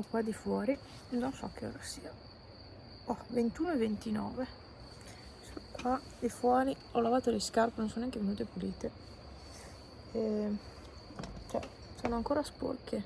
sono qua di fuori, non so che ora sia, 21:29. Sono qua di fuori, ho lavato le scarpe, non sono neanche venute pulite, cioè sono ancora sporche,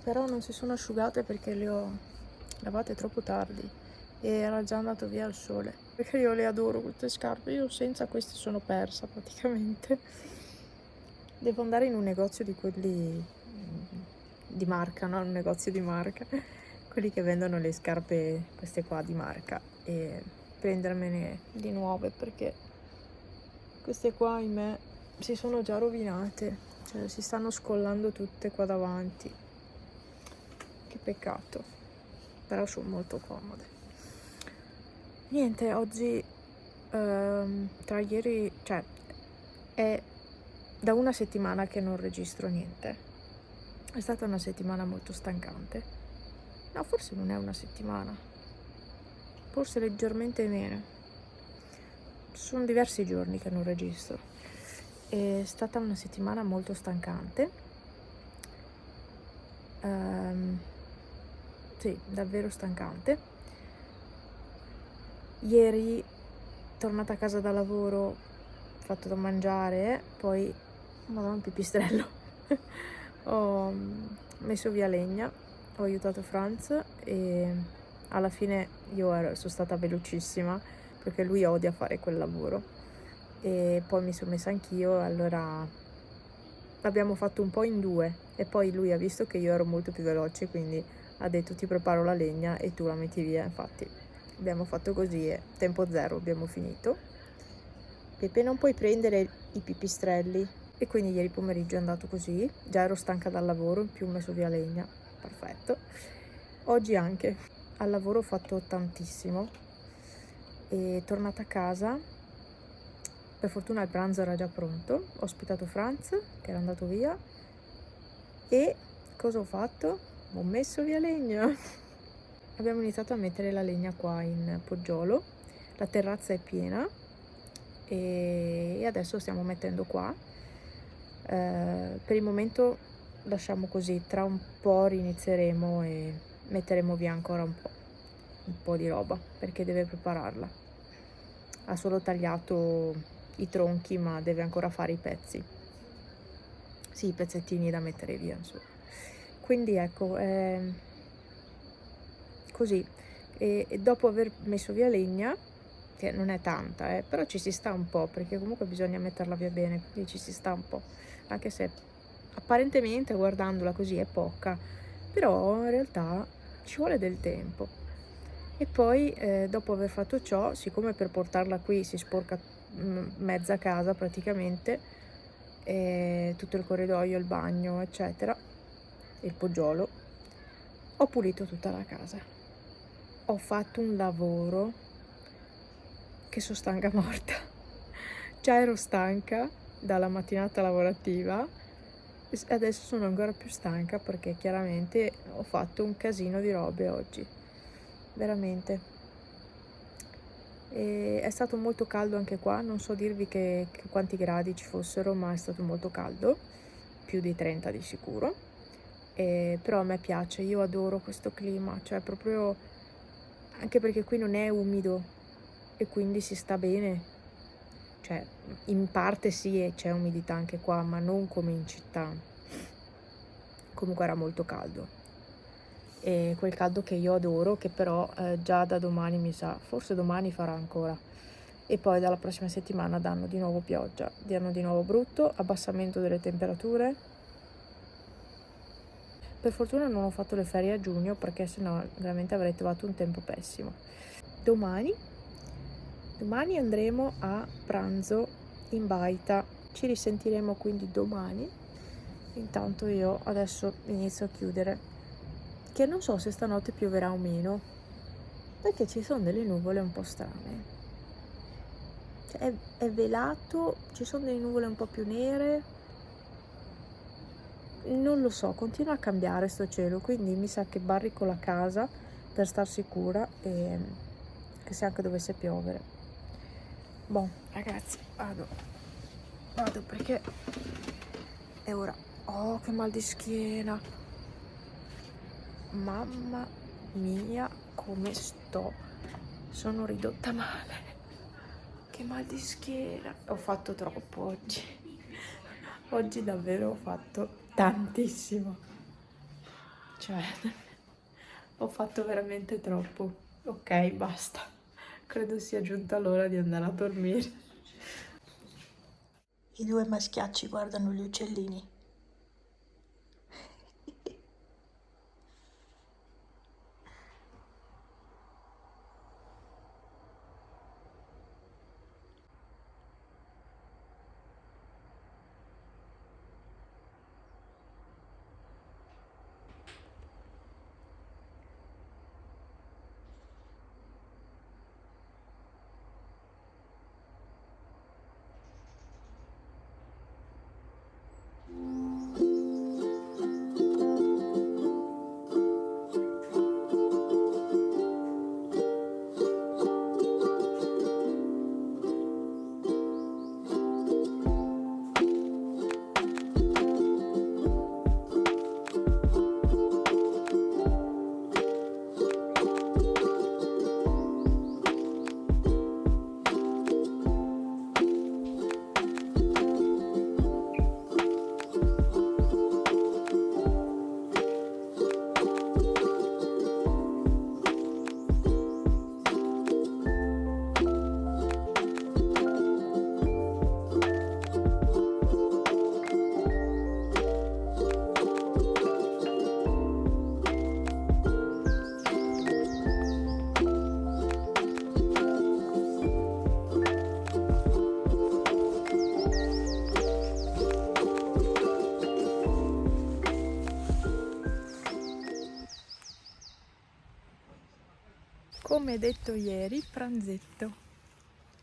però non si sono asciugate perché le ho lavate troppo tardi e era già andato via il sole, perché io le adoro queste scarpe. Io senza queste sono persa praticamente. Devo andare in un negozio di quelli di marca, no? Un negozio di marca, quelli che vendono le scarpe, queste qua di marca, e prendermene di nuove, perché queste qua, ahimè, si sono già rovinate, cioè si stanno scollando tutte qua davanti. Che peccato, però sono molto comode. Niente, oggi tra ieri, cioè è da una settimana che non registro niente. È stata una settimana molto stancante. No, forse non è una settimana, forse leggermente meno. Sono diversi giorni che non registro. È stata una settimana molto stancante. Sì, davvero stancante. Ieri, tornata a casa da lavoro, ho fatto da mangiare, poi, madonna, un pipistrello, ho messo via legna, ho aiutato Franz e alla fine sono stata velocissima perché lui odia fare quel lavoro, e poi mi sono messa anch'io, allora l'abbiamo fatto un po' in due e poi lui ha visto che io ero molto più veloce, quindi ha detto: ti preparo la legna e tu la metti via. Infatti abbiamo fatto così e tempo zero abbiamo finito. Pepe, non puoi prendere i pipistrelli. E quindi ieri pomeriggio è andato così, già ero stanca dal lavoro, in più ho messo via legna, perfetto. Oggi anche al lavoro ho fatto tantissimo e tornata a casa, per fortuna il pranzo era già pronto, ho ospitato Franz che era andato via e cosa ho fatto? Ho messo via legna. Abbiamo iniziato a mettere la legna qua in poggiolo, la terrazza è piena e adesso stiamo mettendo qua. Per il momento lasciamo così, tra un po' rinizieremo e metteremo via ancora un po' di roba perché deve prepararla. Ha solo tagliato i tronchi ma deve ancora fare i pezzi, sì, i pezzettini da mettere via, insomma. Quindi ecco, così, e dopo aver messo via legna, che non è tanta, però ci si sta un po', perché comunque bisogna metterla via bene, quindi ci si sta un po', anche se apparentemente guardandola così è poca, però in realtà ci vuole del tempo. E poi dopo aver fatto ciò, siccome per portarla qui si sporca mezza casa praticamente, tutto il corridoio, il bagno eccetera, il poggiolo, ho pulito tutta la casa. Ho fatto un lavoro che sono stanca morta. Già ero stanca dalla mattinata lavorativa, adesso sono ancora più stanca perché chiaramente ho fatto un casino di robe oggi, veramente. E è stato molto caldo anche qua, non so dirvi che quanti gradi ci fossero, ma è stato molto caldo, più di 30 di sicuro. Però a me piace, io adoro questo clima, cioè proprio, anche perché qui non è umido e quindi si sta bene, cioè in parte sì, e c'è umidità anche qua, ma non come in città. Comunque era molto caldo, e quel caldo che io adoro, che però già da domani mi sa, forse domani farà ancora, e poi dalla prossima settimana danno di nuovo pioggia, danno di nuovo brutto, abbassamento delle temperature. Per fortuna non ho fatto le ferie a giugno perché sennò veramente avrei trovato un tempo pessimo. Domani andremo a pranzo in baita, ci risentiremo quindi domani. Intanto io adesso inizio a chiudere, che non so se stanotte pioverà o meno, perché ci sono delle nuvole un po' strane, cioè è velato, ci sono delle nuvole un po' più nere, non lo so, continua a cambiare sto cielo, quindi mi sa che barrico la casa per star sicura, e che se anche dovesse piovere. Boh, ragazzi, vado perché è ora. Oh, che mal di schiena. Mamma mia come sto, sono ridotta male, che mal di schiena, ho fatto troppo oggi. Oggi davvero ho fatto tantissimo, cioè ho fatto veramente troppo. Ok, basta, credo sia giunta l'ora di andare a dormire. I due maschiacci guardano gli uccellini. Come detto ieri, pranzetto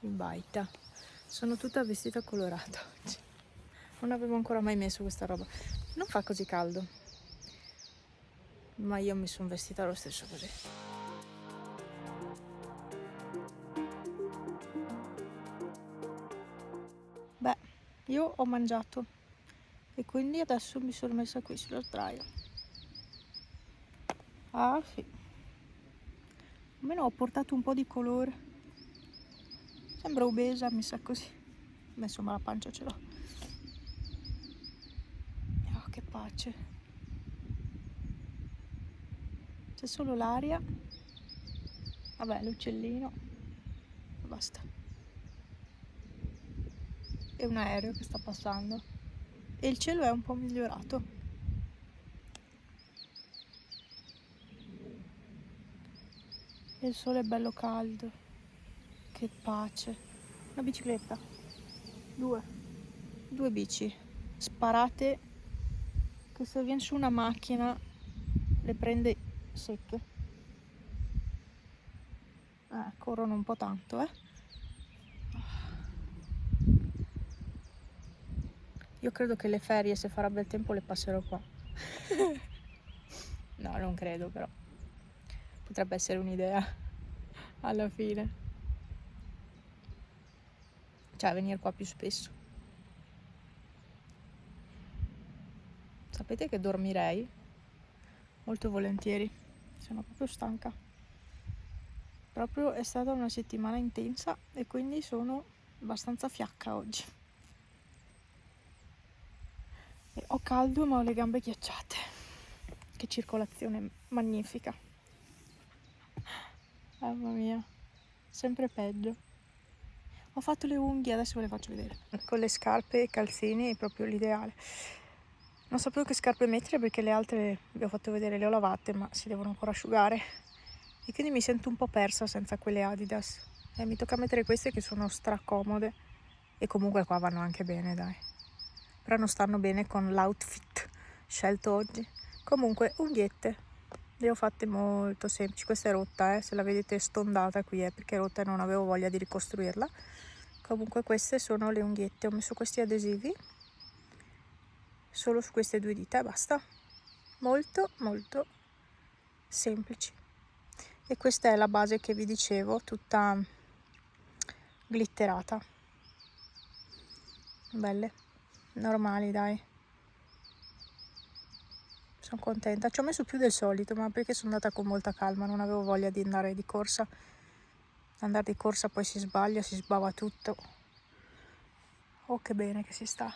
in baita. Sono tutta vestita colorata oggi. Non avevo ancora mai messo questa roba. Non fa così caldo, ma io mi sono vestita lo stesso così. Beh, io ho mangiato e quindi adesso mi sono messa qui sulla sdraio. Ah sì, almeno ho portato un po' di colore. Sembra obesa, mi sa così. Ma insomma la pancia ce l'ho. Oh, che pace. C'è solo l'aria. Vabbè, l'uccellino. Basta. E un aereo che sta passando. E il cielo è un po' migliorato. E il sole è bello caldo. Che pace. Una bicicletta. Due bici. Sparate. Che se viene su una macchina le prende secche. Corrono un po' tanto, eh. Io credo che le ferie, se farà bel tempo, le passerò qua. No, non credo, però. Potrebbe essere un'idea alla fine. Cioè, venire qua più spesso. Sapete che dormirei? Molto volentieri. Sono proprio stanca. Proprio è stata una settimana intensa e quindi sono abbastanza fiacca oggi. E ho caldo ma ho le gambe ghiacciate. Che circolazione magnifica. Mamma mia, sempre peggio. Ho fatto le unghie, adesso ve le faccio vedere. Con le scarpe e i calzini è proprio l'ideale. Non sapevo che scarpe mettere perché le altre, vi ho fatto vedere, le ho lavate ma si devono ancora asciugare. E quindi mi sento un po' persa senza quelle Adidas. E mi tocca mettere queste che sono stracomode. E comunque qua vanno anche bene, dai. Però non stanno bene con l'outfit scelto oggi. Comunque, unghiette. Le ho fatte molto semplici. Questa è rotta, se la vedete stondata qui è perché è rotta e non avevo voglia di ricostruirla. Comunque queste sono le unghiette. Ho messo questi adesivi solo su queste due dita e basta. Molto molto semplici. E questa è la base che vi dicevo, tutta glitterata. Belle, normali, dai. Sono contenta, ci ho messo più del solito, ma perché sono andata con molta calma, non avevo voglia di andare di corsa. Andare di corsa poi si sbaglia, si sbava tutto. Oh, che bene che si sta.